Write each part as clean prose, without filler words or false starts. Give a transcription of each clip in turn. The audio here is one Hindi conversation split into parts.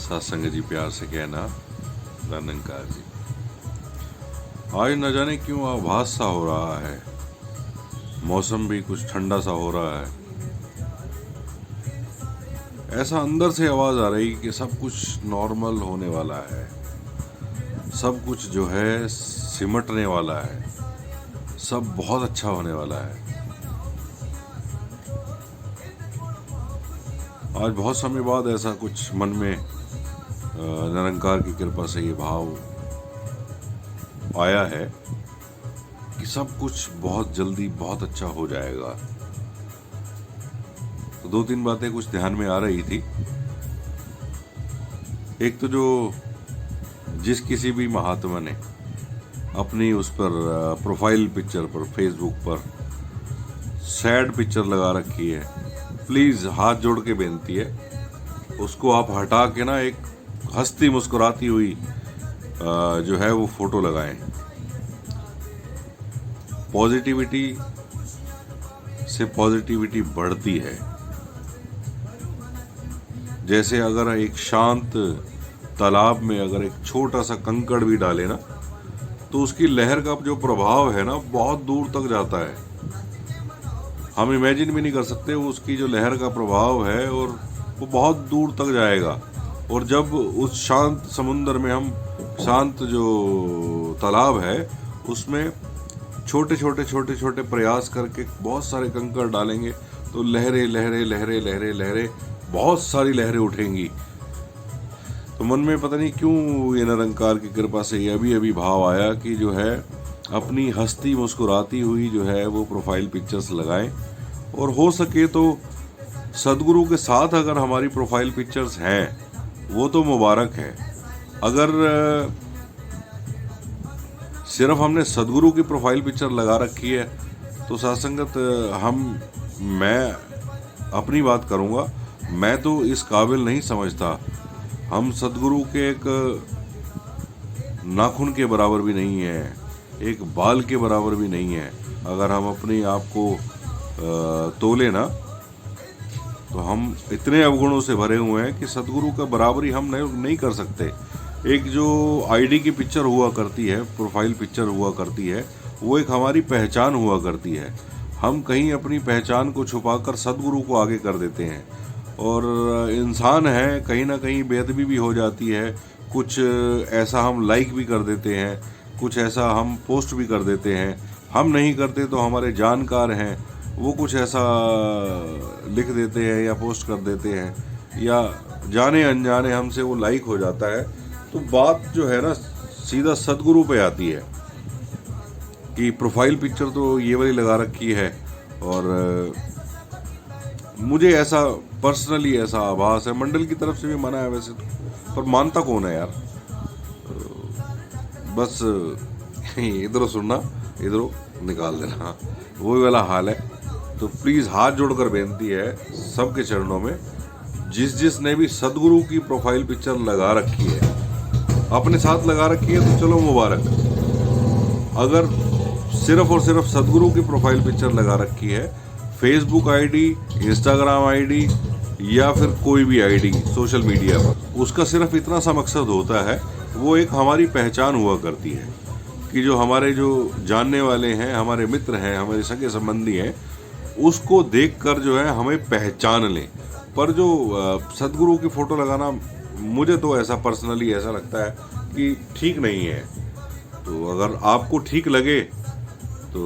सत्संग जी प्यार से कहना निरंकार जी। आज न जाने क्यों आभास सा हो रहा है, मौसम भी कुछ ठंडा सा हो रहा है। ऐसा अंदर से आवाज आ रही कि सब कुछ नॉर्मल होने वाला है, सब कुछ जो है सिमटने वाला है, सब बहुत अच्छा होने वाला है। आज बहुत समय बाद ऐसा कुछ मन में निरंकार की कृपा से ये भाव आया है कि सब कुछ बहुत जल्दी बहुत अच्छा हो जाएगा। तो दो तीन बातें कुछ ध्यान में आ रही थी। एक तो जो जिस किसी भी महात्मा ने अपनी उस पर प्रोफाइल पिक्चर पर फेसबुक पर सैड पिक्चर लगा रखी है, प्लीज हाथ जोड़ के बेनती है उसको आप हटा के ना एक हंसती मुस्कुराती हुई जो है वो फोटो लगाएं। पॉजिटिविटी से पॉजिटिविटी बढ़ती है। जैसे अगर एक शांत तालाब में अगर एक छोटा सा कंकड़ भी डाले ना तो उसकी लहर का जो प्रभाव है ना बहुत दूर तक जाता है। हम इमेजिन भी नहीं कर सकते उसकी जो लहर का प्रभाव है, और वो बहुत दूर तक जाएगा। और जब उस शांत समुंदर में हम शांत जो तालाब है उसमें छोटे छोटे छोटे छोटे प्रयास करके बहुत सारे कंकड़ डालेंगे तो लहरें लहरें लहरें लहरें लहरें बहुत सारी लहरें उठेंगी। तो मन में पता नहीं क्यों ये निरंकार की कृपा से ये अभी अभी भाव आया कि जो है अपनी हंसती मुस्कुराती हुई जो है वो प्रोफाइल पिक्चर्स लगाएं, और हो सके तो सदगुरु के साथ अगर हमारी प्रोफाइल पिक्चर्स हैं वो तो मुबारक है। अगर सिर्फ हमने सदगुरु की प्रोफाइल पिक्चर लगा रखी है तो सासंगत मैं अपनी बात करूंगा, मैं तो इस काबिल नहीं समझता। हम सदगुरु के एक नाखून के बराबर भी नहीं है, एक बाल के बराबर भी नहीं है। अगर हम अपने आप को तोले ना तो हम इतने अवगुणों से भरे हुए हैं कि सदगुरु का बराबरी हम नहीं कर सकते। एक जो आईडी की पिक्चर हुआ करती है, प्रोफाइल पिक्चर हुआ करती है, वो एक हमारी पहचान हुआ करती है। हम कहीं अपनी पहचान को छुपाकर सदगुरु को आगे कर देते हैं, और इंसान है कहीं ना कहीं बेअदबी भी हो जाती है। कुछ ऐसा हम लाइक भी कर देते हैं, कुछ ऐसा हम पोस्ट भी कर देते हैं। हम नहीं करते तो हमारे जानकार हैं वो कुछ ऐसा लिख देते हैं या पोस्ट कर देते हैं, या जाने अनजाने हमसे वो लाइक हो जाता है। तो बात जो है ना सीधा सदगुरु पे आती है कि प्रोफाइल पिक्चर तो ये वाली लगा रखी है। और मुझे ऐसा पर्सनली ऐसा आभास है, मंडल की तरफ से भी मना है वैसे तो, पर मानता कौन है यार। बस इधरों सुनना इधरों निकाल देना, वही वाला हाल है। तो प्लीज हाथ जोड़कर बेनती है सबके चरणों में, जिसने भी सदगुरु की प्रोफाइल पिक्चर लगा रखी है, अपने साथ लगा रखी है तो चलो मुबारक। अगर सिर्फ और सिर्फ सदगुरु की प्रोफाइल पिक्चर लगा रखी है, फेसबुक आईडी, इंस्टाग्राम आईडी या फिर कोई भी आईडी सोशल मीडिया पर, उसका सिर्फ इतना सा मकसद होता है, वो एक हमारी पहचान हुआ करती है कि जो हमारे जो जानने वाले हैं, हमारे मित्र हैं, हमारे सगे संबंधी हैं, उसको देखकर जो है हमें पहचान लें। पर जो सदगुरु की फोटो लगाना, मुझे तो ऐसा पर्सनली ऐसा लगता है कि ठीक नहीं है। तो अगर आपको ठीक लगे तो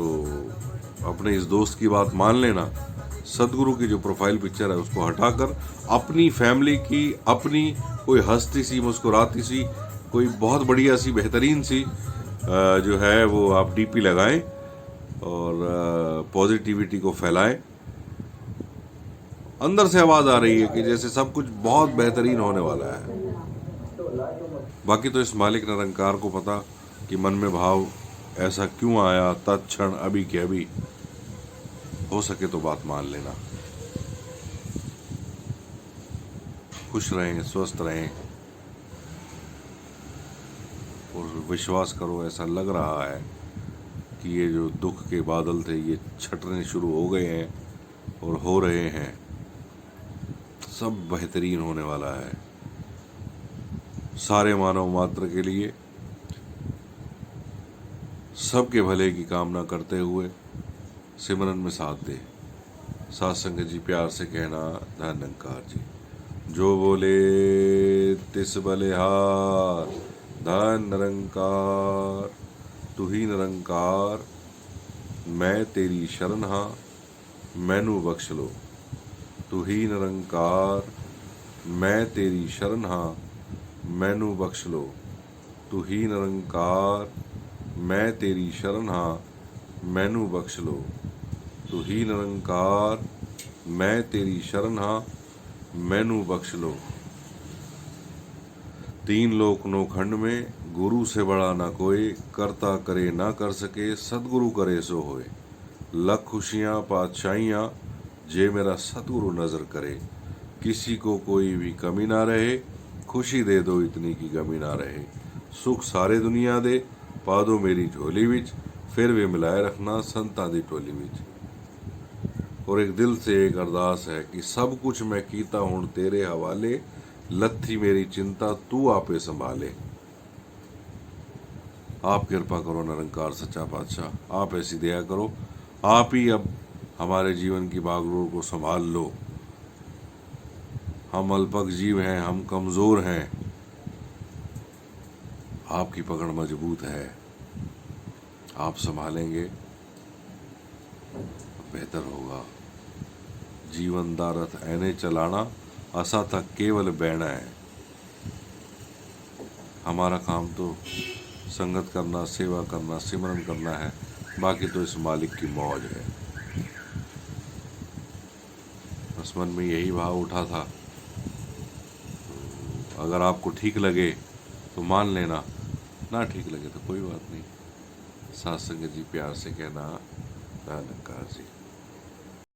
अपने इस दोस्त की बात मान लेना, सदगुरु की जो प्रोफाइल पिक्चर है उसको हटाकर अपनी फैमिली की अपनी कोई हंसती सी मुस्कुराती सी कोई बहुत बढ़िया सी बेहतरीन सी जो है वो आप डीपी लगाएं और पॉजिटिविटी को फैलाएं। अंदर से आवाज आ रही है कि जैसे सब कुछ बहुत बेहतरीन होने वाला है। बाकी तो इस मालिक निरंकार को पता कि मन में भाव ऐसा क्यों आया तत्क्षण अभी के अभी। हो सके तो बात मान लेना। खुश रहें, स्वस्थ रहें, और विश्वास करो ऐसा लग रहा है कि ये जो दुख के बादल थे ये छटने शुरू हो गए हैं और हो रहे हैं। सब बेहतरीन होने वाला है। सारे मानव मात्र के लिए सबके भले की कामना करते हुए सिमरन में साथ दे। साथ संगत जी प्यार से कहना धन निरंकार जी। जो बोले तिस बलिहार, धन निरंकार। तू ही निरंकार, मैं तेरी शरण हाँ, मैनू बख्श लो। तू ही निरंकार, मैं तेरी शरण हाँ, मैनू बख्श लो। तू ही निरंकार, मैं तेरी शरण हाँ, मैनू बख्श लो। तू ही निरंकार, मैं तेरी शरण हाँ, मैनू बख्श लो। तीन लोक नो खंड में गुरु से बड़ा ना कोई, करता करे ना कर सके, सतगुरु करे सो होए। लख खुशियाँ पातशाहियाँ जे मेरा सतगुरु नजर करे। किसी को कोई भी कमी ना रहे, खुशी दे दो इतनी की गमी ना रहे। सुख सारे दुनिया दे, पा दो मेरी झोली विच, फिर वे मिलाए रखना संतां दी टोली विच। और एक दिल से एक अरदास है कि सब कुछ मैं कीता हुण तेरे हवाले, लथी मेरी चिंता तू आपे संभाले। आप कृपा करो निरंकार सच्चा पातशाह, आप ऐसी दया करो। आप ही अब हमारे जीवन की बागडोर को संभाल लो। हम अल्पक जीव हैं, हम कमजोर हैं, आपकी पकड़ मजबूत है। आप संभालेंगे बेहतर होगा। जीवन दा रथ ऐने चलाना, असा तक केवल बैना है। हमारा काम तो संगत करना, सेवा करना, सिमरन करना है, बाकी तो इस मालिक की मौज है। बस मन में यही भाव उठा था। अगर आपको ठीक लगे तो मान लेना, ना ठीक लगे तो कोई बात नहीं। साथ संगत जी प्यार से कहना धन निरंकार जी।